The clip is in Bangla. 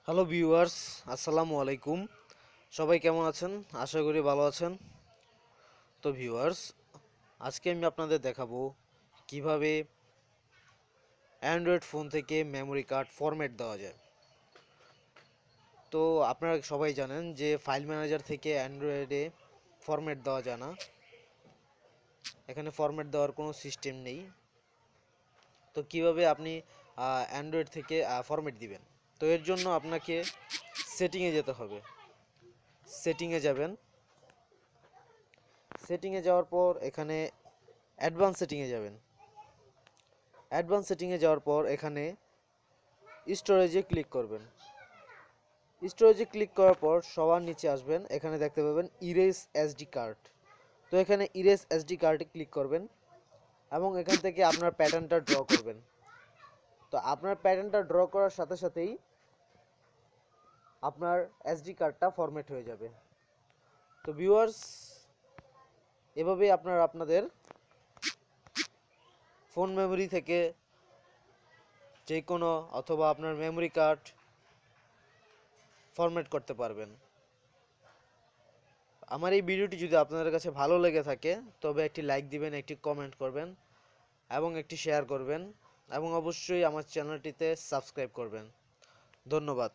হ্যালো ভিউয়ার্স, আসসালামু আলাইকুম। সবাই কেমন আছেন? আশা করি ভালো আছেন। তো ভিউয়ার্স, আজকে আমি আপনাদের দেখাবো কিভাবে অ্যান্ড্রয়েড ফোন থেকে মেমোরি কার্ড ফরম্যাট দেওয়া যায়। তো আপনারা সবাই জানেন যে ফাইল ম্যানেজার থেকে অ্যান্ড্রয়েডে ফরম্যাট দেওয়া যায় না। এখানে ফরম্যাট দেওয়ার কোনো সিস্টেম নেই। তো কিভাবে আপনি অ্যান্ড্রয়েড থেকে ফরম্যাট দিবেন? তো এর জন্য আপনাকে সেটিংয়ে যেতে হবে। সেটিংয়ে যাবেন। সেটিংয়ে যাওয়ার পর এখানে অ্যাডভান্স সেটিংয়ে যাবেন। অ্যাডভান্স সেটিংয়ে যাওয়ার পর এখানে স্টোরেজে ক্লিক করবেন। স্টোরেজে ক্লিক করার পর সবার নিচে আসবেন, এখানে দেখতে পাবেন ইরেজ এসডি কার্ড। তো এখানে ইরেজ এসডি কার্ডে ক্লিক করবেন এবং এখান থেকে আপনার প্যাটার্নটা ড্র করবেন। তো আপনার প্যাটার্নটা ড্র করার সাথে সাথেই আপনার এসডি কার্ডটা ফরম্যাট হয়ে যাবে। তো ভিউয়ার্স, এভাবেই আপনারা আপনাদের ফোন মেমোরি থেকে যে কোনো অথবা আপনার মেমোরি কার্ড ফরম্যাট করতে পারবেন। আমার এই ভিডিওটি যদি আপনাদের কাছে ভালো লেগে থাকে তবে একটি লাইক দিবেন, একটি কমেন্ট করবেন এবং একটি শেয়ার করবেন এবং অবশ্যই আমার চ্যানেলটিতে সাবস্ক্রাইব করবেন। ধন্যবাদ।